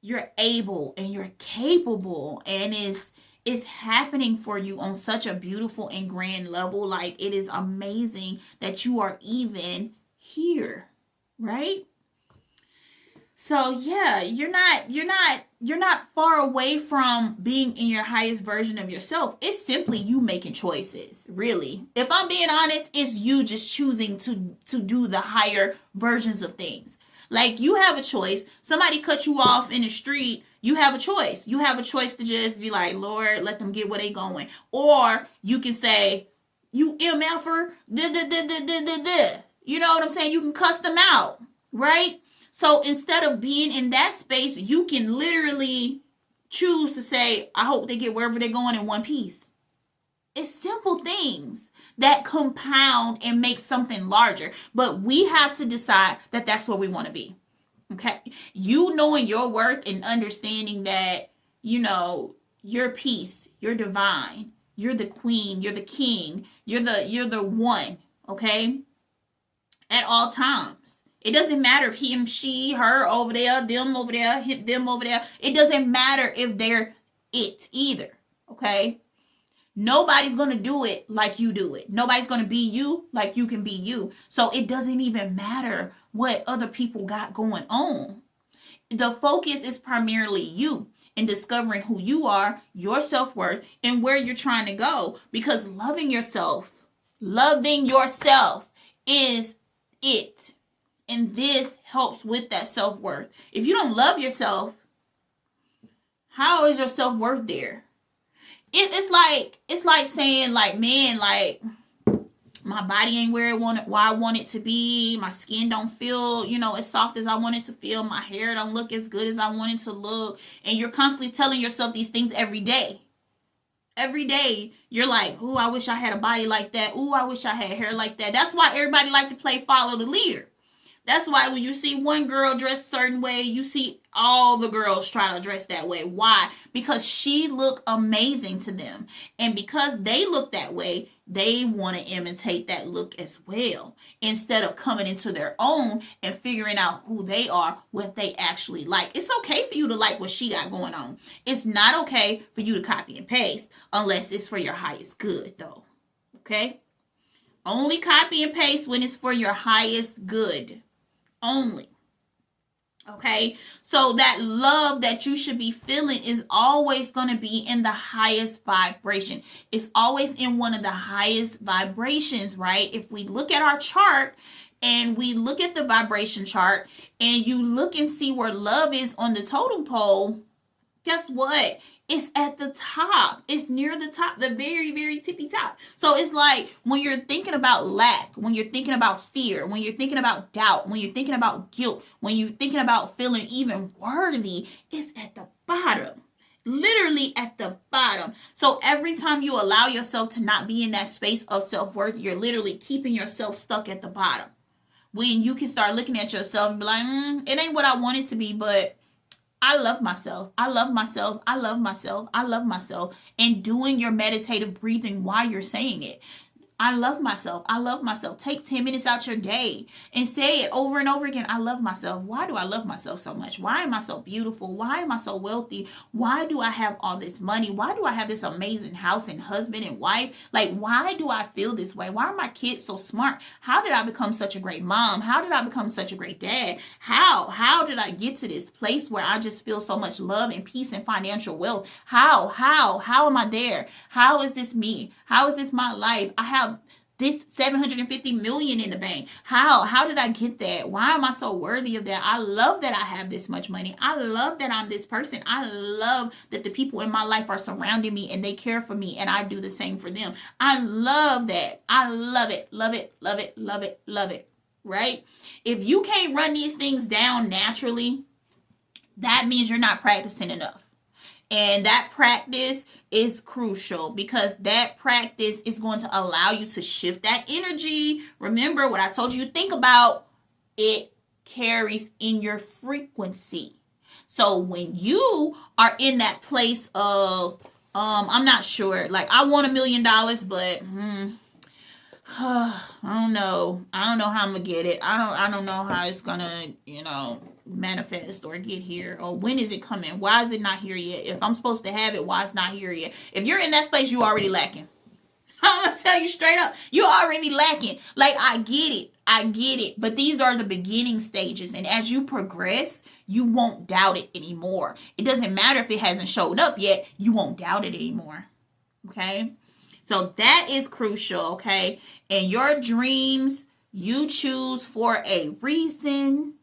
you're able and you're capable, and it's happening for you on such a beautiful and grand level. Like, it is amazing that you are even here, right? So yeah, you're not far away from being in your highest version of yourself. It's simply you making choices, really. If I'm being honest, it's you just choosing to do the higher versions of things. Like, you have a choice. Somebody cut you off in the street. You have a choice. You have a choice to just be like, Lord, let them get where they going. Or you can say, you MFer, you know what I'm saying? You can cuss them out, right? So instead of being in that space, you can literally choose to say, I hope they get wherever they're going in one piece. It's simple things that compound and make something larger. But we have to decide that that's where we want to be. Okay? You knowing your worth and understanding that, you're peace, you're divine, you're the queen, you're the king, you're the one, okay? At all times. It doesn't matter if him, she, her over there, them over there, them over there. It doesn't matter if they're it either, okay? Nobody's going to do it like you do it. Nobody's going to be you like you can be you. So it doesn't even matter what other people got going on. The focus is primarily you in discovering who you are, your self-worth, and where you're trying to go. Because loving yourself is it. And this helps with that self-worth. If you don't love yourself, how is your self-worth there? It's like saying, like, man, like, my body ain't where I want it to be. My skin don't feel, as soft as I want it to feel. My hair don't look as good as I want it to look. And you're constantly telling yourself these things every day. Every day, you're like, ooh, I wish I had a body like that. Ooh, I wish I had hair like that. That's why everybody like to play follow the leader. That's why when you see one girl dressed a certain way, you see all the girls try to dress that way. Why? Because she looked amazing to them. And because they look that way, they want to imitate that look as well, instead of coming into their own and figuring out who they are, what they actually like. It's okay for you to like what she got going on. It's not okay for you to copy and paste unless it's for your highest good, though. Okay? Only copy and paste when it's for your highest good. Only. Okay, so that love that you should be feeling is always going to be in the highest vibration. It's always in one of the highest vibrations, right? If we look at our chart and we look at the vibration chart and you look and see where love is on the totem pole, guess what? It's at the top. It's near the top, the very, very tippy top. So it's like when you're thinking about lack, when you're thinking about fear, when you're thinking about doubt, when you're thinking about guilt, when you're thinking about feeling even worthy, it's at the bottom. Literally at the bottom. So every time you allow yourself to not be in that space of self-worth, you're literally keeping yourself stuck at the bottom. When you can start looking at yourself and be like, it ain't what I want it to be, but I love myself. I love myself. I love myself. I love myself. And doing your meditative breathing while you're saying it. I love myself. I love myself. Take 10 minutes out your day and say it over and over again. I love myself. Why do I love myself so much? Why am I so beautiful? Why am I so wealthy? Why do I have all this money? Why do I have this amazing house and husband and wife? Like, why do I feel this way? Why are my kids so smart? How did I become such a great mom? How did I become such a great dad? How did I get to this place where I just feel so much love and peace and financial wealth? How am I there? How is this me? How is this my life? I have this 750 million in the bank. How did I get that? Why am I so worthy of that? I love that I have this much money. I love that I'm this person. I love that the people in my life are surrounding me and they care for me and I do the same for them. I love that. I love it. Love it. Love it. Love it. Love it. Right? If you can't run these things down naturally, that means you're not practicing enough. And that practice is crucial because that practice is going to allow you to shift that energy. Remember what I told you to think about. It carries in your frequency. So when you are in that place of, I'm not sure, like I want $1 million, but I don't know. I don't know how I'm gonna get it. I don't know how it's gonna, manifest or get here, or when is it coming? Why is it not here yet? If I'm supposed to have it, why it's not here yet? If you're in that space, you already lacking. I'm gonna tell you straight up, you're already lacking. Like, I get it, but these are the beginning stages, and as you progress, you won't doubt it anymore. It doesn't matter if it hasn't showed up yet, you won't doubt it anymore. Okay, so that is crucial. Okay, and your dreams you choose for a reason.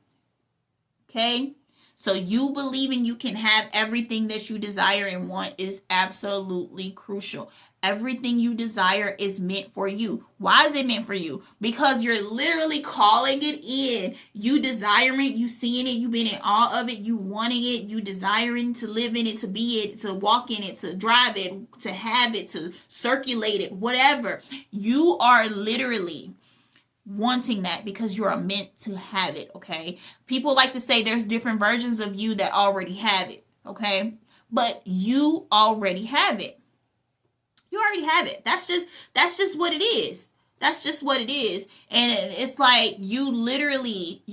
Okay, so you believing you can have everything that you desire and want is absolutely crucial. Everything you desire is meant for you. Why is it meant for you? Because you're literally calling it in. You desiring, you seeing it, you being in awe of it, you wanting it, you desiring to live in it, to be it, to walk in it, to drive it, to have it, to circulate it, whatever. You are literally wanting that because you're meant to have it, okay? People like to say there's different versions of you that already have it, okay? But you already have it. You already have it. That's just what it is. That's just what it is. And it's like you literally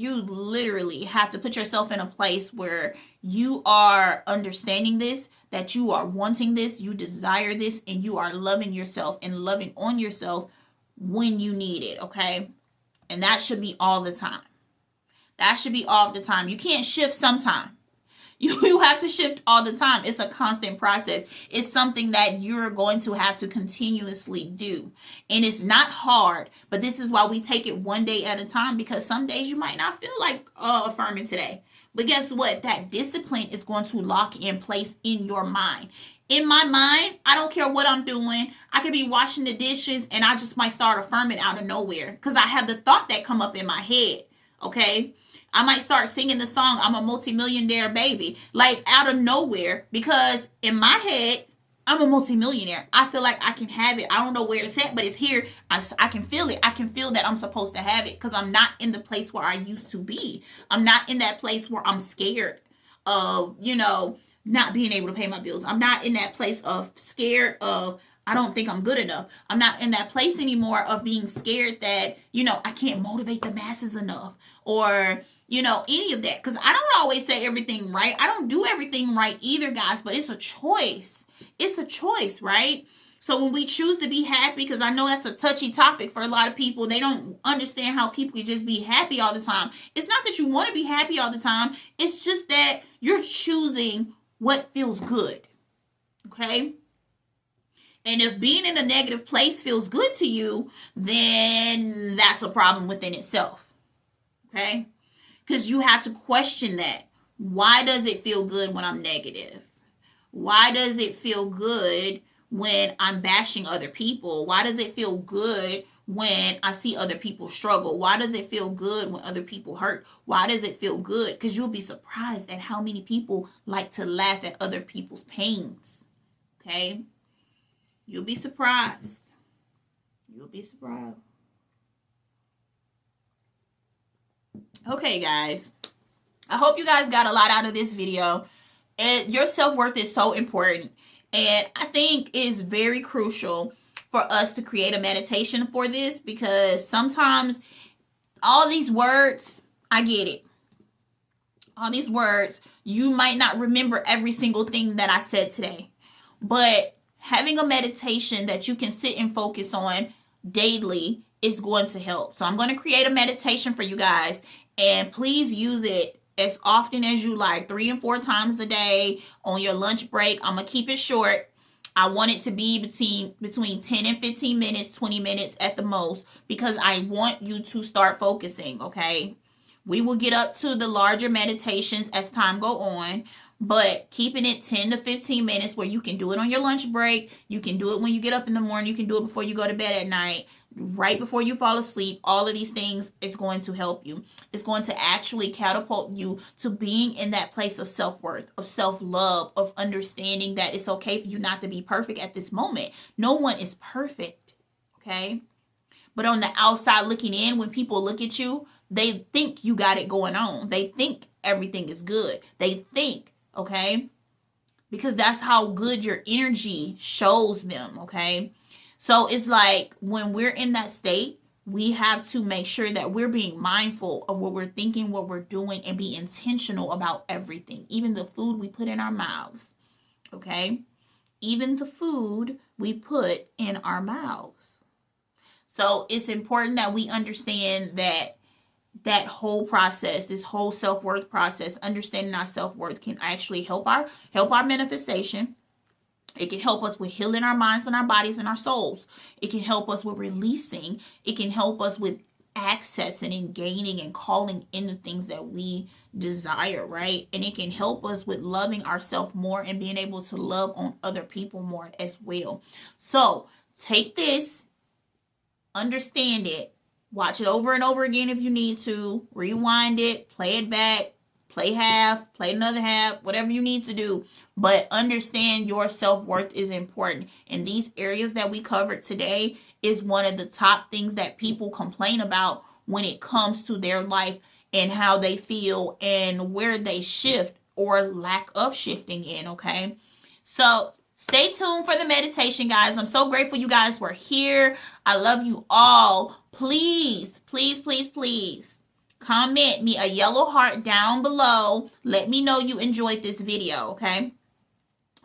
have to put yourself in a place where you are understanding this, that you are wanting this, you desire this, and you are loving yourself and loving on yourself when you need it, okay? And that should be all the time. That should be all the time. You can't shift sometime. You have to shift all the time. It's a constant process. It's something that you're going to have to continuously do. And it's not hard, but this is why we take it one day at a time, because some days you might not feel like affirming today. But guess what? That discipline is going to lock in place in your mind. In my mind, I don't care what I'm doing. I could be washing the dishes and I just might start affirming out of nowhere because I have the thought that come up in my head, okay? I might start singing the song, I'm a multimillionaire baby, like out of nowhere, because in my head, I'm a multimillionaire. I feel like I can have it. I don't know where it's at, but it's here. I can feel it. I can feel that I'm supposed to have it because I'm not in the place where I used to be. I'm not in that place where I'm scared of, not being able to pay my bills. I'm not in that place of scared of, I don't think I'm good enough. I'm not in that place anymore of being scared that, I can't motivate the masses enough or, any of that. Because I don't always say everything right. I don't do everything right either, guys, but it's a choice. It's a choice, right? So when we choose to be happy, because I know that's a touchy topic for a lot of people, they don't understand how people can just be happy all the time. It's not that you want to be happy all the time. It's just that you're choosing what feels good, okay? And if being in a negative place feels good to you, then that's a problem within itself, okay? Because you have to question that. Why does it feel good when I'm negative? Why does it feel good when I'm bashing other people? Why does it feel good when I see other people struggle? Why does it feel good when other people hurt? Why does it feel good? Because you'll be surprised at how many people like to laugh at other people's pains, okay? You'll be surprised. You'll be surprised. Okay, guys. I hope you guys got a lot out of this video. And your self-worth is so important. And I think it's very crucial for us to create a meditation for this because sometimes all these words, I get it. All these words, you might not remember every single thing that I said today. But having a meditation that you can sit and focus on daily is going to help. So I'm going to create a meditation for you guys. And please use it as often as you like, 3 and 4 times a day on your lunch break. I'm going to keep it short. I want it to be between 10 and 15 minutes, 20 minutes at the most, because I want you to start focusing, okay? We will get up to the larger meditations as time go on, but keeping it 10 to 15 minutes where you can do it on your lunch break. You can do it when you get up in the morning. You can do it before you go to bed at night, right before you fall asleep. All of these things is going to help you. It's going to actually catapult you to being in that place of self-worth, of self-love, of understanding that it's okay for you not to be perfect at this moment. No one is perfect, okay? But on the outside looking in, when people look at you, they think you got it going on. They think everything is good. They think, okay? Because that's how good your energy shows them, okay? So it's like when we're in that state, we have to make sure that we're being mindful of what we're thinking, what we're doing, and be intentional about everything. Even the food we put in our mouths, okay? Even the food we put in our mouths. So it's important that we understand that whole process, this whole self-worth process, understanding our self-worth can actually help our manifestation. It can help us with healing our minds and our bodies and our souls. It can help us with releasing. It can help us with accessing and gaining and calling in the things that we desire, right? And it can help us with loving ourselves more and being able to love on other people more as well. So take this, understand it, watch it over and over again if you need to, rewind it, play it back, play half, play another half, whatever you need to do. But understand your self-worth is important. And these areas that we covered today is one of the top things that people complain about when it comes to their life and how they feel and where they shift or lack of shifting in, okay? So stay tuned for the meditation, guys. I'm so grateful you guys were here. I love you all. Please, please, please, please comment me a yellow heart down below. Let me know you enjoyed this video, okay?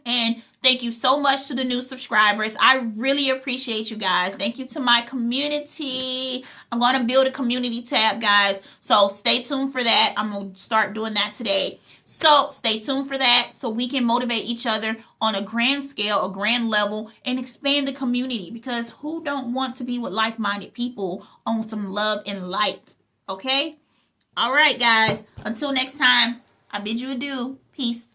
And thank you so much to the new subscribers. I really appreciate you guys. Thank you to my community. I'm going to build a community tab, guys. So stay tuned for that. I'm going to start doing that today. So stay tuned for that so we can motivate each other on a grand scale, a grand level, and expand the community. Because who don't want to be with like-minded people on some love and light? Okay? All right, guys. Until next time, I bid you adieu. Peace.